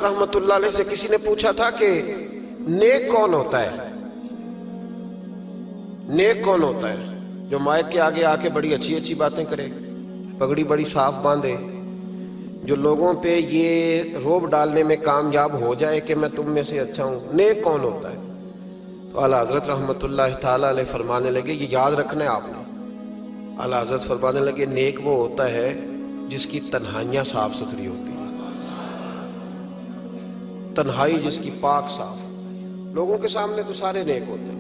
رحمت اللہ علیہ سے کسی نے پوچھا تھا کہ نیک کون ہوتا ہے؟ نیک کون ہوتا ہے؟ جو مائک کے آگے آ کے بڑی اچھی اچھی باتیں کرے، پگڑی بڑی صاف باندھے، جو لوگوں پہ یہ روب ڈالنے میں کامیاب ہو جائے کہ میں تم میں سے اچھا ہوں، نیک کون ہوتا ہے؟ تو اعلیٰ حضرت رحمت اللہ تعالی علیہ فرمانے لگے، یہ یاد رکھنا ہے آپ نے۔ اعلیٰ حضرت فرمانے لگے نیک وہ ہوتا ہے جس کی تنہائیاں صاف ستھری ہوتی ہیں، تنہائی جس کی پاک صاف۔ لوگوں کے سامنے تو سارے نیک ہوتے ہیں،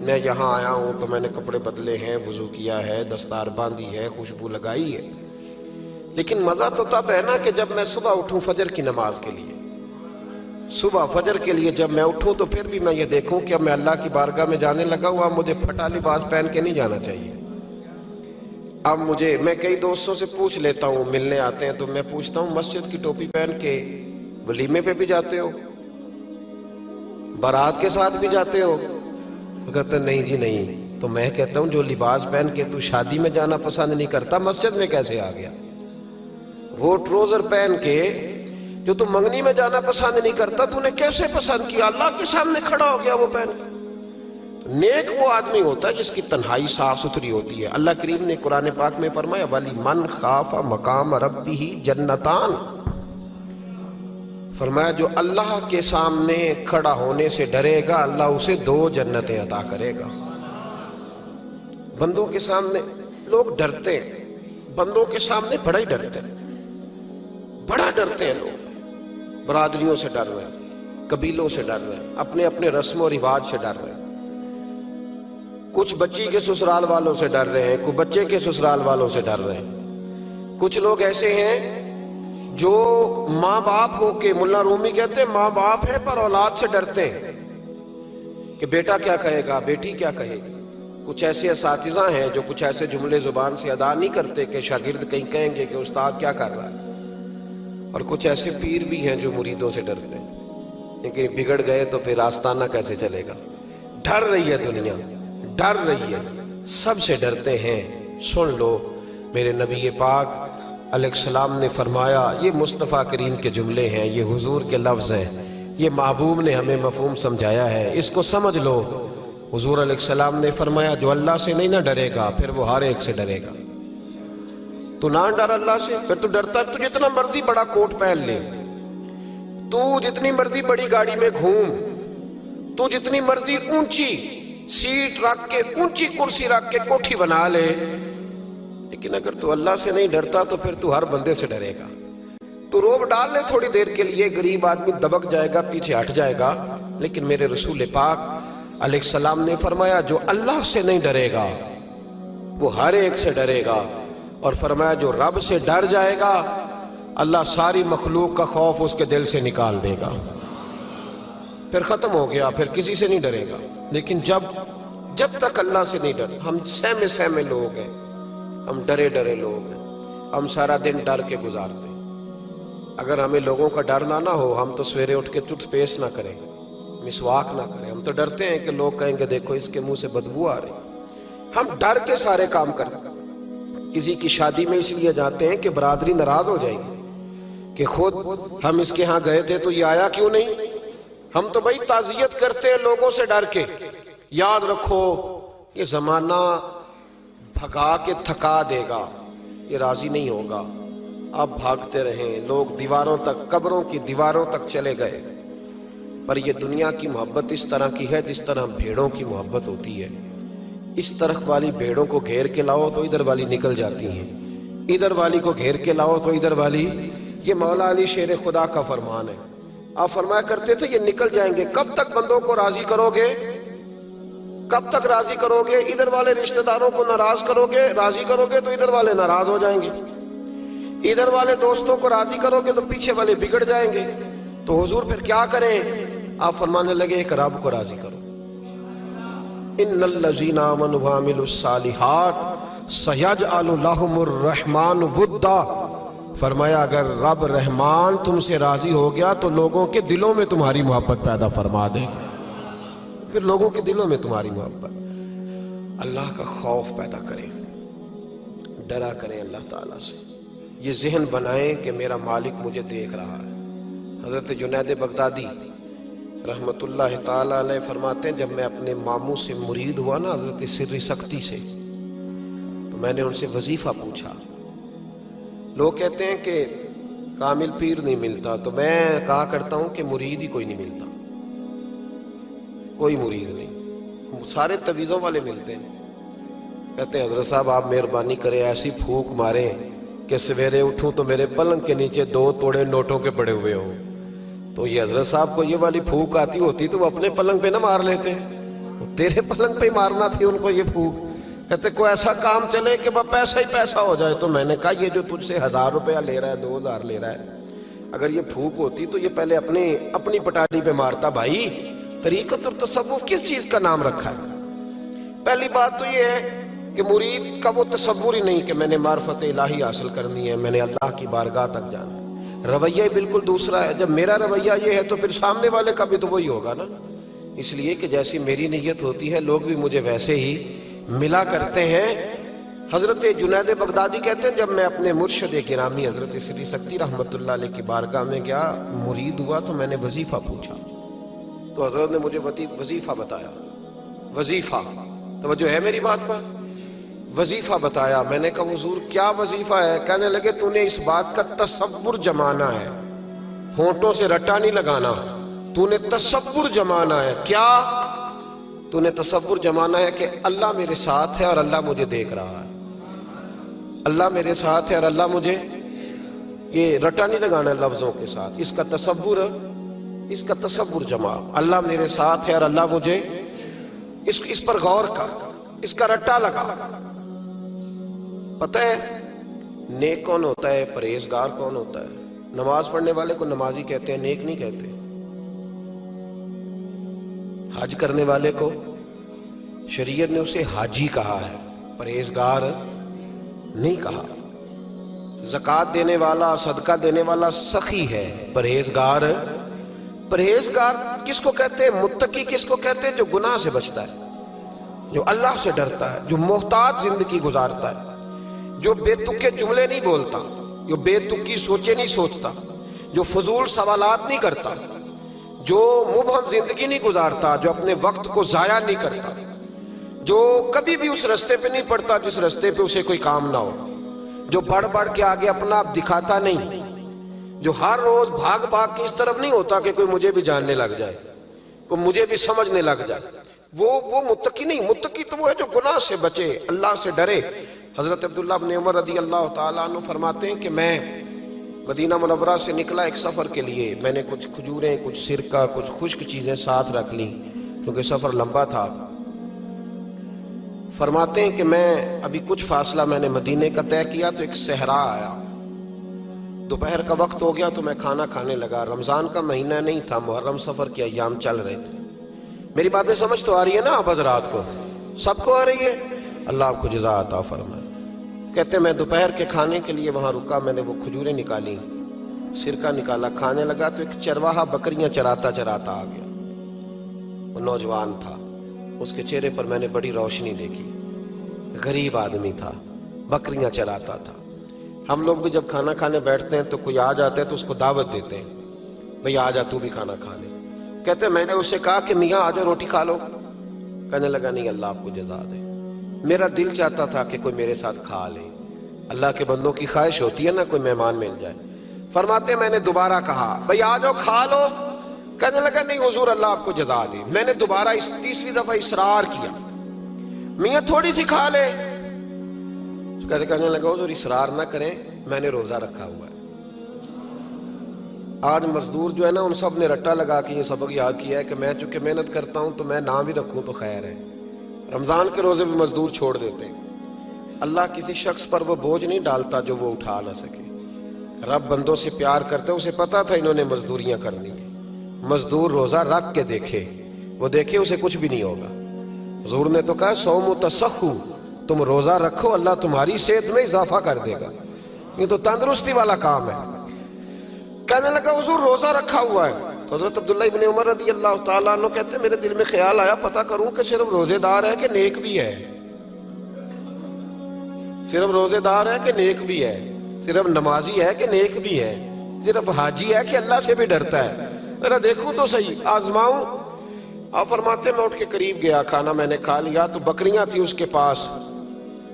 میں یہاں آیا ہوں تو میں نے کپڑے بدلے ہیں، وضو کیا ہے، دستار باندھی ہے، خوشبو لگائی ہے، لیکن مزہ تو تب ہے نا کہ جب میں صبح اٹھوں فجر کی نماز کے لیے، صبح فجر کے لیے جب میں اٹھوں تو پھر بھی میں یہ دیکھوں کہ اب میں اللہ کی بارگاہ میں جانے لگا ہوا، مجھے پھٹا لباس پہن کے نہیں جانا چاہیے۔ اب میں کئی دوستوں سے پوچھ لیتا ہوں، ملنے آتے ہیں تو میں پوچھتا ہوں مسجد کی ٹوپی پہن کے ولیمے پہ بھی جاتے ہو، بارات کے ساتھ بھی جاتے ہو؟ وہ کہتے ہیں نہیں جی نہیں۔ تو میں کہتا ہوں جو لباس پہن کے تو شادی میں جانا پسند نہیں کرتا، مسجد میں کیسے آ گیا؟ وہ ٹروزر پہن کے جو تو منگنی میں جانا پسند نہیں کرتا، تو نے کیسے پسند کیا؟ اللہ کے سامنے کھڑا ہو گیا وہ پہن کے۔ نیک وہ آدمی ہوتا ہے جس کی تنہائی صاف ستھری ہوتی ہے۔ اللہ کریم نے قرآن پاک میں فرمایا وَلِمَنْ خَافَ مَقَامَ رَبِّهِ جَنَّتَانِ، فرمایا جو اللہ کے سامنے کھڑا ہونے سے ڈرے گا اللہ اسے 2 جنتیں عطا کرے گا۔ بندوں کے سامنے لوگ ڈرتے ہیں، بندوں کے سامنے بڑا ہی ڈرتے ہیں، بڑا ڈرتے ہیں لوگ، برادریوں سے ڈر رہے ہیں، قبیلوں سے ڈر رہے ہیں، اپنے اپنے رسم و رواج سے ڈر رہے ہیں، کچھ بچی کے سسرال والوں سے ڈر رہے ہیں، کچھ بچے کے سسرال والوں سے ڈر رہے ہیں، کچھ لوگ ایسے ہیں جو ماں باپ ہو کے، ملا رومی کہتے ہیں ماں باپ ہے پر اولاد سے ڈرتے ہیں کہ بیٹا کیا کہے گا، بیٹی کیا کہے گی۔ کچھ ایسے اساتذہ ہیں جو کچھ ایسے جملے زبان سے ادا نہیں کرتے کہ شاگرد کہیں کہیں گے کہ استاد کیا کر رہا ہے، اور کچھ ایسے پیر بھی ہیں جو مریدوں سے ڈرتے ہیں کہ بگڑ گئے تو پھر آستانہ کیسے چلے گا۔ ڈر رہی ہے دنیا، ڈر رہی ہے، سب سے ڈرتے ہیں۔ سن لو میرے نبی پاک علیہ السلام نے فرمایا، یہ مصطفیٰ کریم کے جملے ہیں، یہ حضور کے لفظ ہیں، یہ محبوب نے ہمیں مفہوم سمجھایا ہے، اس کو سمجھ لو۔ حضور علیہ السلام نے فرمایا جو اللہ سے نہیں نہ ڈرے گا پھر وہ ہر ایک سے ڈرے گا۔ تو نہ ڈر اللہ سے، پھر تو ڈرتا ہے تو جتنا مرضی بڑا کوٹ پہن لے، تو جتنی مرضی بڑی گاڑی میں گھوم، تو جتنی مرضی اونچی سیٹ رکھ کے، اونچی کرسی رکھ کے کوٹھی بنا لے، لیکن اگر تو اللہ سے نہیں ڈرتا تو پھر تو ہر بندے سے ڈرے گا۔ تو روب ڈال لے تھوڑی دیر کے لیے، غریب آدمی دبک جائے گا، پیچھے ہٹ جائے گا، لیکن میرے رسول پاک علیہ السلام نے فرمایا جو اللہ سے نہیں ڈرے گا وہ ہر ایک سے ڈرے گا، اور فرمایا جو رب سے ڈر جائے گا اللہ ساری مخلوق کا خوف اس کے دل سے نکال دے گا، پھر ختم ہو گیا، پھر کسی سے نہیں ڈرے گا۔ لیکن جب تک اللہ سے نہیں ڈر، ہم سہمے لوگ ہیں، ہم ڈرے ڈرے لوگ ہیں، ہم سارا دن ڈر کے گزارتے ہیں۔ اگر ہمیں لوگوں کا ڈر نہ ہو ہم تو سویرے اٹھ کے ٹوتھ پیسٹ نہ کریں، مسواک نہ کریں، ہم تو ڈرتے ہیں کہ لوگ کہیں گے دیکھو اس کے منہ سے بدبو آ رہی۔ ہم ڈر کے سارے کام کرتے ہیں۔ کسی کی شادی میں اس لیے جاتے ہیں کہ برادری ناراض ہو جائے گی کہ خود ہم اس کے ہاں گئے تھے تو یہ آیا کیوں نہیں۔ ہم تو بھائی تعزیت کرتے ہیں لوگوں سے ڈر کے۔ یاد رکھو یہ زمانہ بھگا کے تھکا دے گا، یہ راضی نہیں ہوگا۔ اب بھاگتے رہیں، لوگ دیواروں تک، قبروں کی دیواروں تک چلے گئے، پر یہ دنیا کی محبت اس طرح کی ہے جس طرح بھیڑوں کی محبت ہوتی ہے۔ اس طرف والی بھیڑوں کو گھیر کے لاؤ تو ادھر والی نکل جاتی ہیں، ادھر والی کو گھیر کے لاؤ تو ادھر والی۔ یہ مولا علی شیر خدا کا فرمان ہے۔ آپ فرمایا کرتے تھے یہ نکل جائیں گے۔ کب تک بندوں کو راضی کرو گے؟ کب تک راضی کرو گے؟ ادھر والے رشتہ داروں کو ناراض کرو گے، راضی کرو گے تو ادھر والے ناراض ہو جائیں گے، ادھر والے دوستوں کو راضی کرو گے تو پیچھے والے بگڑ جائیں گے۔ تو حضور پھر کیا کریں؟ آپ فرمانے لگے ایک رب کو راضی کرو۔ ان الذین آمنوا وعملوا الصالحات سیجعل لهم الرحمن ودا، فرمایا اگر رب رحمان تم سے راضی ہو گیا تو لوگوں کے دلوں میں تمہاری محبت پیدا فرما دے، پھر لوگوں کے دلوں میں تمہاری محبت، اللہ کا خوف پیدا کریں، ڈرا کریں اللہ تعالیٰ سے۔ یہ ذہن بنائیں کہ میرا مالک مجھے دیکھ رہا ہے، حضرت جنید بغدادی رحمت اللہ تعالی علیہ فرماتے ہیں جب میں اپنے ماموں سے مرید ہوا نا حضرت سری سختی سے، تو میں نے ان سے وظیفہ پوچھا. لوگ کہتے ہیں کہ کامل پیر نہیں ملتا، تو میں کہا کرتا ہوں کہ مرید ہی کوئی نہیں ملتا، کوئی مرید نہیں، سارے تویزوں والے ملتے ہیں. کہتے ہیں حضرت صاحب آپ مہربانی کریں ایسی پھونک ماریں کہ سویرے اٹھوں تو میرے پلنگ کے نیچے 2 توڑے نوٹوں کے پڑے ہوئے ہوں. تو یہ حضرت صاحب کو یہ والی پھونک آتی ہوتی تو وہ اپنے پلنگ پہ نہ مار لیتے، تیرے پلنگ پہ مارنا تھی ان کو یہ پھونک. کہتے کوئی ایسا کام چلے کہ وہ پیسہ ہی پیسہ ہو جائے. تو میں نے کہا یہ جو تجھ سے 1000 روپیہ لے رہا ہے 2000 لے رہا ہے، اگر یہ پھونک ہوتی تو یہ پہلے اپنی پٹالی پہ مارتا. بھائی طریقت اور تصوف کس چیز کا نام رکھا ہے؟ پہلی بات تو یہ ہے کہ مرید کا وہ تصور ہی نہیں کہ میں نے معرفت الہی حاصل کرنی ہے، میں نے اللہ کی بارگاہ تک جانا ہے. رویہ ہی بالکل دوسرا ہے. جب میرا رویہ یہ ہے تو پھر سامنے والے کا بھی تو وہی ہوگا نا. اس لیے کہ جیسی میری نیت ہوتی ہے لوگ بھی مجھے ویسے ہی ملا کرتے ہیں. حضرت جنید بغدادی کہتے ہیں جب میں اپنے مرشد گرامی حضرت سری سختی رحمت اللہ علیہ کی بارگاہ میں گیا، مرید ہوا، تو میں نے وظیفہ پوچھا تو حضرت نے مجھے وظیفہ بتایا. وظیفہ توجہ ہے میری بات پر؟ وظیفہ بتایا. میں نے کہا حضور کیا وظیفہ ہے؟ کہنے لگے تو نے اس بات کا تصور جمانا ہے، ہونٹوں سے رٹا نہیں لگانا، تو نے تصور جمانا ہے. کیا؟ تو نے تصور جمانا ہے کہ اللہ میرے ساتھ ہے اور اللہ مجھے دیکھ رہا ہے. اللہ میرے ساتھ ہے اور اللہ مجھے، یہ رٹا نہیں لگانا ہے لفظوں کے ساتھ، اس کا تصور جما. اللہ میرے ساتھ ہے اور اللہ مجھے، اس پر غور کر، اس کا رٹا لگا. پتہ ہے نیک کون ہوتا ہے، پرہیزگار کون ہوتا ہے؟ نماز پڑھنے والے کو نمازی کہتے ہیں، نیک نہیں کہتے. حج کرنے والے کو شریعت نے اسے حاجی کہا ہے، پرہیزگار نہیں کہا. زکوٰۃ دینے والا، صدقہ دینے والا سخی ہے، پرہیزگار کس کو کہتے ہیں؟ متقی کس کو کہتے ہیں؟ جو گناہ سے بچتا ہے، جو اللہ سے ڈرتا ہے، جو محتاط زندگی گزارتا ہے، جو بے تکے جملے نہیں بولتا، جو بے تکی سوچے نہیں سوچتا، جو فضول سوالات نہیں کرتا، جو مبہم زندگی نہیں گزارتا، جو اپنے وقت کو ضائع نہیں کرتا، جو کبھی بھی اس رستے پہ نہیں پڑتا جس رستے پہ اسے کوئی کام نہ ہو، جو بڑھ بڑھ کے آگے اپنا آپ دکھاتا نہیں، جو ہر روز بھاگ کے اس طرف نہیں ہوتا کہ کوئی مجھے بھی جاننے لگ جائے، کوئی مجھے بھی سمجھنے لگ جائے. وہ متقی نہیں. متقی تو وہ ہے جو گناہ سے بچے، اللہ سے ڈرے. حضرت عبداللہ بن عمر رضی اللہ تعالیٰ عنہ فرماتے ہیں کہ میں مدینہ منورہ سے نکلا ایک سفر کے لیے. میں نے کچھ کھجوریں، کچھ سرکہ، کچھ خشک چیزیں ساتھ رکھ لیں کیونکہ سفر لمبا تھا. فرماتے ہیں کہ میں ابھی کچھ فاصلہ میں نے مدینے کا طے کیا تو ایک صحرا آیا. دوپہر کا وقت ہو گیا تو میں کھانا کھانے لگا. رمضان کا مہینہ نہیں تھا، محرم سفر کے ایام چل رہے تھے. میری باتیں سمجھ تو آ رہی ہے نا آپ حضرات کو؟ سب کو آ رہی ہے؟ اللہ آپ کو جزا عطا فرمائے. کہتے ہیں میں دوپہر کے کھانے کے لیے وہاں رکا. میں نے وہ کھجوریں نکالی، سرکہ نکالا، کھانے لگا تو ایک چرواہا بکریاں چراتا آ گیا. وہ نوجوان تھا، اس کے چہرے پر میں نے بڑی روشنی دیکھی. غریب آدمی تھا، بکریاں چراتا تھا. ہم لوگ بھی جب کھانا کھانے بیٹھتے ہیں تو کوئی آ جاتا ہے تو اس کو دعوت دیتے ہیں، بھئی آ جا تو بھی کھانا کھا لے. کہتے ہیں میں نے اسے کہا کہ میاں آ جا روٹی کھا لو. کہنے لگا نہیں، اللہ آپ کو جزا دے، میرا دل چاہتا تھا کہ کوئی میرے ساتھ کھا لے. اللہ کے بندوں کی خواہش ہوتی ہے نا کوئی مہمان مل جائے. فرماتے ہیں میں نے دوبارہ کہا بھئی آ جاؤ کھا لو. کہنے لگا نہیں حضور اللہ آپ کو جزا دے. میں نے دوبارہ تیسری دفعہ اصرار کیا، میاں تھوڑی سی کھا لے. کہنے لگا حضور اصرار نہ کریں، میں نے روزہ رکھا ہوا ہے. آج مزدور جو ہے نا ان سب نے رٹا لگا کے یہ سبق یاد کیا ہے کہ میں چونکہ محنت کرتا ہوں تو میں نہ بھی رکھوں تو خیر ہے. رمضان کے روزے بھی مزدور چھوڑ دیتے ہیں. اللہ کسی شخص پر وہ بوجھ نہیں ڈالتا جو وہ اٹھا نہ سکے. رب بندوں سے پیار کرتے، اسے پتا تھا انہوں نے مزدوریاں کرنی ہیں. مزدور روزہ رکھ کے دیکھے، وہ دیکھے اسے کچھ بھی نہیں ہوگا. حضور نے تو کہا صوم تصحو، تم روزہ رکھو اللہ تمہاری صحت میں اضافہ کر دے گا. یہ تو تندرستی والا کام ہے. کہنے لگا حضور روزہ رکھا ہوا ہے. تو حضرت عبداللہ ابن عمر رضی اللہ تعالیٰ عنہ کہتے ہیں میرے دل میں خیال آیا پتہ کروں کہ صرف روزے دار ہے کہ نیک بھی ہے. صرف روزے دار ہے کہ نیک بھی ہے، صرف نمازی ہے کہ نیک بھی ہے. صرف حاجی ہے کہ اللہ سے بھی ڈرتا ہے؟ ذرا دیکھوں تو صحیح، آزماؤں۔ آپ فرماتے میں اٹھ کے قریب گیا، کھانا میں نے کھا لیا تو بکریاں تھیں اس کے پاس،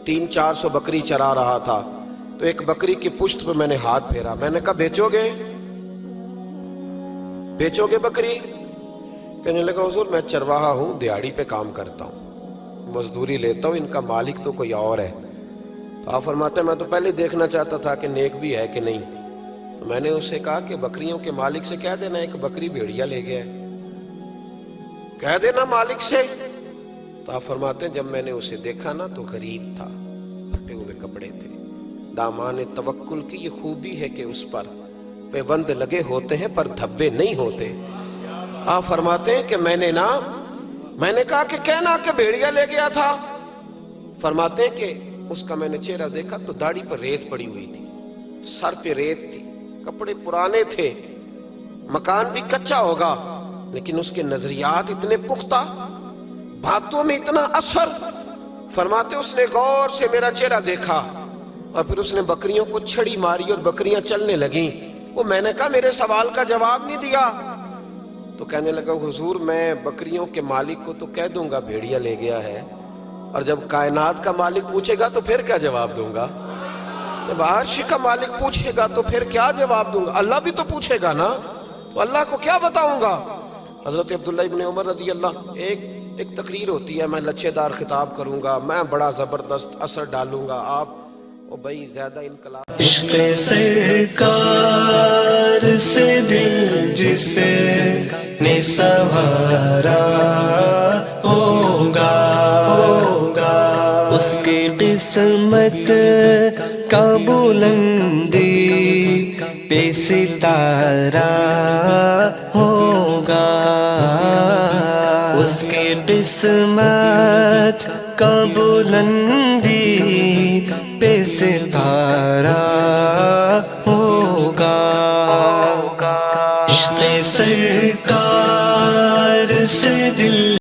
300-400 بکری چرا رہا تھا، تو ایک بکری کی پشت پہ میں نے ہاتھ پھیرا، میں نے کہا بیچو گے؟ بیچو گے بکری؟ کہنے لگا حضور میں چرواہا ہوں، دیہاڑی پہ کام کرتا ہوں، مزدوری لیتا ہوں، ان کا مالک تو کوئی اور ہے۔ تو آپ فرماتے ہیں میں تو پہلے دیکھنا چاہتا تھا کہ نیک بھی ہے کہ نہیں، تو میں نے اس سے کہا کہ بکریوں کے مالک سے کہہ دینا ایک بکری بھیڑیا لے گیا ہے، کہہ دینا مالک سے۔ تو آپ فرماتے ہیں جب میں نے اسے دیکھا نا تو غریب تھا، پھٹے ہوئے کپڑے تھے۔ دامان توکل کی یہ خوبی ہے کہ اس پر پیبند لگے ہوتے ہیں پر دھبے نہیں ہوتے۔ آپ فرماتے ہیں کہ میں نے کہا کہ کہنا کہ بھیڑیا لے گیا تھا۔ فرماتے ہیں کہ اس کا میں نے چہرہ دیکھا تو داڑھی پر ریت پڑی ہوئی تھی، سر پہ ریت تھی، کپڑے پرانے تھے، مکان بھی کچا ہوگا لیکن اس کے نظریات اتنے پختہ، باتوں میں اتنا اثر۔ فرماتے اس نے غور سے میرا چہرہ دیکھا اور پھر اس نے بکریوں کو چھڑی ماری اور بکریاں چلنے لگیں۔ وہ میں نے کہا میرے سوال کا جواب نہیں دیا۔ تو کہنے لگا حضور میں بکریوں کے مالک کو تو کہہ دوں گا بھیڑیا لے گیا ہے، اور جب کائنات کا مالک پوچھے گا تو پھر کیا جواب دوں گا؟ جب عرش کا مالک پوچھے گا تو پھر کیا جواب دوں گا؟ اللہ بھی تو پوچھے گا نا، تو اللہ کو کیا بتاؤں گا؟ حضرت عبداللہ ابن عمر رضی اللہ، ایک تقریر ہوتی ہے، میں لچھے دار خطاب کروں گا، میں بڑا زبردست اثر ڈالوں گا، آپ او بھائی زیادہ انقلاب۔ عشق سرکار سے دل جس نے سنوارا ہوگا، اس کی قسمت کا بلندی پہ ستارہ ہوگا، اس کی قسمت کا بلندی پہ ستارہ ہوگا، عشق سرکار سے دل